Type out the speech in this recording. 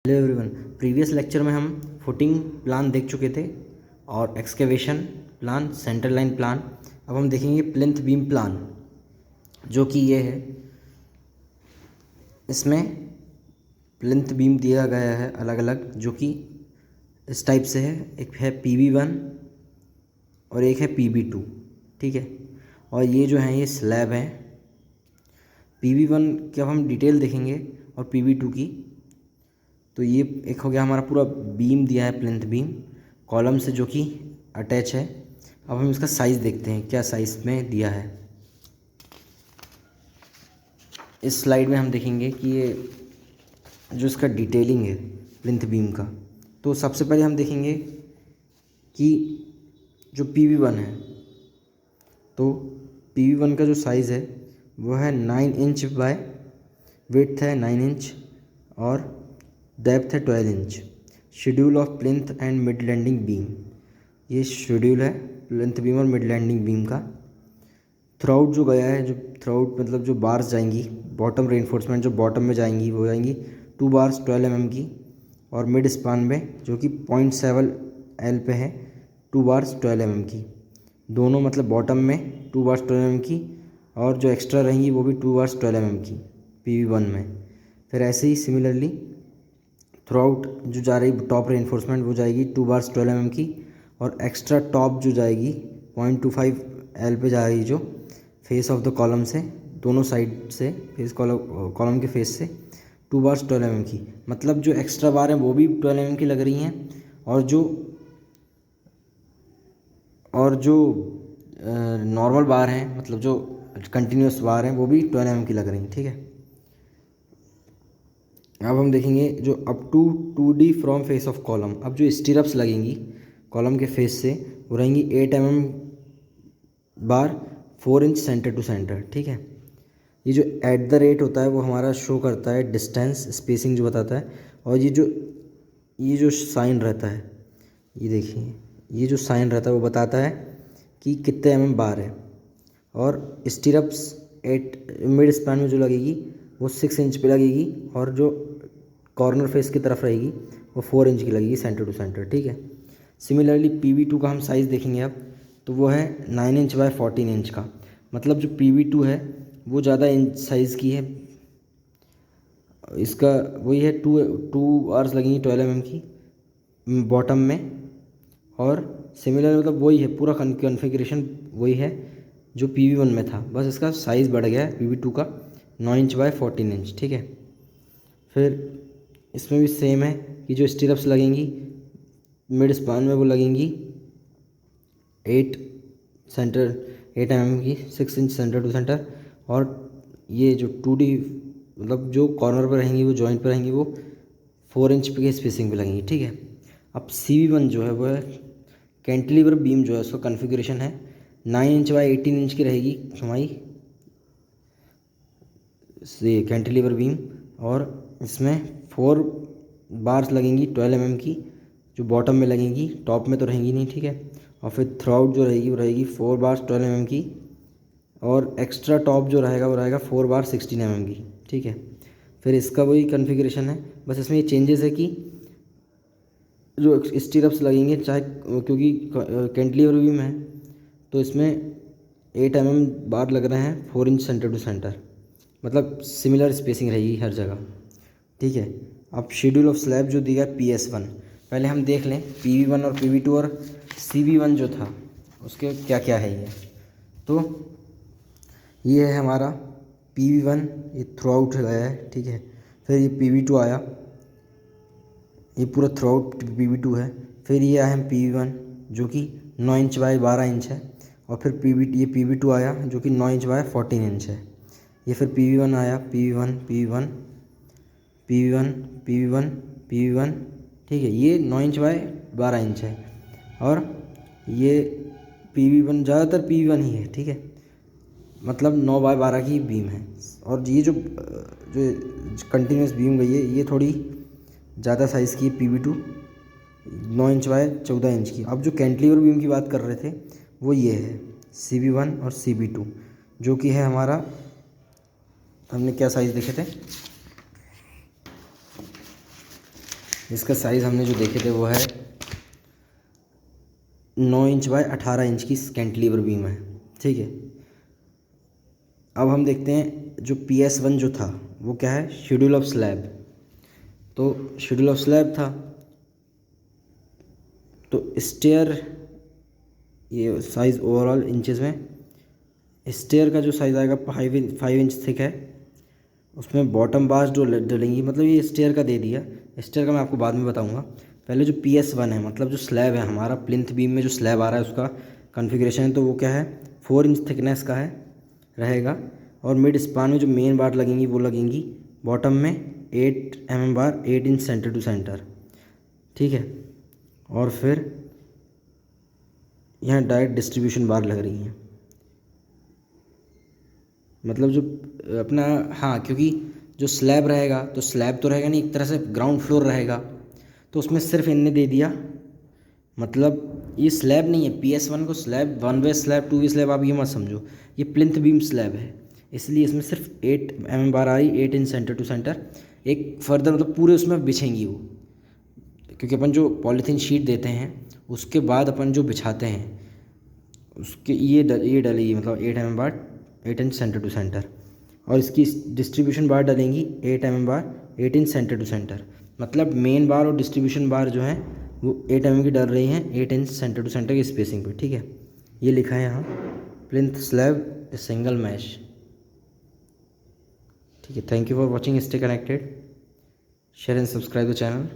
Hello everyone. Previous lecture में हम footing plan देख चुके थे और excavation plan, centre line plan. अब हम देखेंगे प्लिंथ बीम प्लान, जो कि ये है। इसमें प्लिंथ बीम दिया गया है अलग अलग, जो कि इस टाइप से है। एक है PB1 और एक है PB2, ठीक है। और ये जो है ये स्लैब है। PB1 की अब हम डिटेल देखेंगे और PB2 की। तो ये एक हो गया हमारा पूरा बीम दिया है, प्लिंथ बीम कॉलम से जो कि अटैच है। अब हम इसका साइज़ देखते हैं क्या साइज़ में दिया है। इस स्लाइड में हम देखेंगे कि ये जो इसका डिटेलिंग है प्लिंथ बीम का। तो सबसे पहले हम देखेंगे कि जो PB1 है, तो PB1 का जो साइज़ है वो है 9 इंच बाय, विड्थ है 9 इंच और डेप्थ है 12 inch. Schedule of plinth and mid landing beam, ये शेड्यूल है प्लिंथ बीम और मिड लैंडिंग बीम का। थ्रूआउट जो गया है, जो थ्रूआउट मतलब जो बार्स जाएंगी, बॉटम रेनफोर्समेंट जो बॉटम में जाएंगी वो जाएंगी 2 बार्स 12 mm की, और मिड स्पान में जो कि 0.7 L पे है 2 बार्स 12 mm की। दोनों मतलब बॉटम में 2 बार्स 12 mm की, और जो एक्स्ट्रा रहेंगी वो भी 2 बार्स 12 mm की PB1 में। फिर ऐसे ही सिमिलरली थ्रूआउट जो जा रही टॉप रेनफोर्समेंट वो जाएगी 2 बार्स 12 mm की, और एक्स्ट्रा टॉप जो जाएगी 0.25 L पे जा रही, जो फेस ऑफ द कॉलम से दोनों साइड से फेस कॉलम के फेस से 2 बार्स 12 mm की। मतलब जो एक्स्ट्रा बार हैं वो भी 12 mm की लग रही हैं, और जो नॉर्मल बार हैं, मतलब जो कंटिन्यूस बार हैं, वो भी 12 mm की लग रही हैं, ठीक है। अब हम देखेंगे जो up to 2D from face of column. अब जो स्टीरअप्स लगेंगी कॉलम के फेस से वो रहेंगी 8 mm bar 4 inch centre to centre, ठीक है। ये जो एट द रेट होता है वो हमारा शो करता है डिस्टेंस, स्पेसिंग जो बताता है। और ये जो साइन रहता है, ये देखिए, ये जो साइन रहता है वो बताता है कि कितने mm बार है। और स्टीरअप्स मिड स्पैन में जो लगेगी वो 6 इंच पे लगेगी, और जो कॉर्नर फेस की तरफ रहेगी वो 4 इंच की लगेगी सेंटर टू सेंटर, ठीक है। सिमिलरली PB2 का हम साइज़ देखेंगे अब, तो वो है 9 इंच बाय 14 इंच का। मतलब जो PB2 है वो ज़्यादा इंच साइज़ की है। इसका वही है 2 आवर्स लगेंगी 12 mm की बॉटम में, और सिमिलर मतलब वही है पूरा कॉन्फ़िगरेशन वही है जो PB1 में था, बस इसका साइज़ बढ़ गया है PB2 का 9 इंच बाय 14 इंच, ठीक है। फिर इसमें भी सेम है कि जो स्टीरअप्स लगेंगी मिड स्पान में वो लगेंगी 8 mm की, 6 इंच सेंटर टू सेंटर। और ये जो 2D मतलब जो कॉर्नर पर रहेंगी, वो जॉइंट पर रहेंगी, वो 4 इंच की स्पेसिंग पे लगेंगी, ठीक है। अब CB1 जो है वो है कैंटिलीवर बीम, जो है उसका कॉन्फ़िगरेशन है 9 इंच बाय 18 इंच की रहेगी हमारी कैंटिलीवर बीम। और इसमें 4 बार्स लगेंगी 12 mm की, जो बॉटम में लगेंगी, टॉप में तो रहेंगी नहीं, ठीक है। और फिर थ्रूआउट जो रहेगी वो रहेगी 4 बार्स 12 mm की, और एक्स्ट्रा टॉप जो रहेगा वो रहेगा 4 बार 16 mm की, ठीक है। फिर इसका वही कॉन्फ़िगरेशन है, बस इसमें ये चेंजेस है कि जो स्टीरअप्स लगेंगे, चाहे क्योंकि कैंटिलीवर बीम है तो इसमें 8 mm बार लग रहे हैं 4 इंच सेंटर टू सेंटर, मतलब सिमिलर स्पेसिंग रहेगी हर जगह, ठीक है। अब शेड्यूल ऑफ स्लैब जो दिया PS1, पहले हम देख लें PB1 और PB2 और CB1 जो था उसके क्या क्या है। तो ये है हमारा PB1, ये थ्रूआउट गया है, ठीक है। फिर ये PB2 आया, ये पूरा थ्रूआउट PB2 है। फिर ये आया है PB1 जो कि 9 इंच बाय 12 इंच है, और फिर ये PB2 आया जो कि 9 इंच बाय 14 इंच है। ये फिर PB1 आया, PB1 PB1 PB1 PB1 PB1, ठीक है। ये 9 इंच बाय 12 इंच है, और ये PB1 ज़्यादातर PB1 ही है, ठीक है। मतलब 9 बाय 12 की बीम है। और ये जो कंटिन्यूस बीम गई है ये थोड़ी ज़्यादा साइज़ की है, PB2 9 इंच बाय 14 इंच की। अब जो कैंटिलीवर बीम की बात कर रहे थे वो ये है CB1 और CB2, जो कि है हमारा, हमने क्या साइज़ देखे थे, इसका साइज़ हमने जो देखे थे वो है 9 इंच बाय 18 इंच की कैंटिलीवर बीम है, ठीक है। अब हम देखते हैं जो PS1 जो था वो क्या है, शेड्यूल ऑफ स्लैब। तो शेड्यूल ऑफ स्लैब था, तो स्टेयर, ये साइज़ ओवरऑल इंचेस में, स्टेयर का जो साइज़ आएगा 5 इंच थिक है। उसमें बॉटम बार्स जो डलेंगी, मतलब ये स्टेयर का दे दिया, स्टेयर का मैं आपको बाद में बताऊंगा। पहले जो PS1 है, मतलब जो स्लैब है हमारा प्लिंथ बीम में जो स्लैब आ रहा है उसका कॉन्फ़िगरेशन है, तो वो क्या है 4 इंच थिकनेस का है रहेगा। और मिड स्पान में जो मेन बार लगेंगी वो लगेंगी बॉटम में 8 mm bar, 8 inch centre to centre, ठीक है। और फिर यहाँ डायरेक्ट डिस्ट्रीब्यूशन बार लग रही हैं, मतलब जो अपना, हाँ, क्योंकि जो स्लैब रहेगा तो स्लैब तो रहेगा नहीं, एक तरह से ग्राउंड फ्लोर रहेगा, तो उसमें सिर्फ इनने दे दिया, मतलब ये स्लैब नहीं है। PS1 को स्लैब 1 वे स्लैब 2 वे स्लैब आप ये मत समझो, ये प्लिंथ बीम स्लैब है, इसलिए इसमें सिर्फ 8 mm बार आ रही, 8 इंच सेंटर टू सेंटर। एक फर्दर मतलब पूरे उसमें बिछेंगी वो, क्योंकि अपन जो पॉलीथीन शीट देते हैं उसके बाद अपन जो बिछाते हैं उसके ये डलेगी, मतलब 8 mm bar, 8 inch centre to centre. और इसकी डिस्ट्रीब्यूशन बार डलेंगी 8 mm bar, 8 inch centre to centre. मतलब मेन बार और डिस्ट्रीब्यूशन बार जो है वो 8 mm की डल रही हैं 8 इंच सेंटर टू सेंटर की स्पेसिंग पे, ठीक है। ये लिखा है यहाँ प्लिंथ स्लैब सिंगल मैश, ठीक है। Thank you for watching, stay connected, share and subscribe the channel.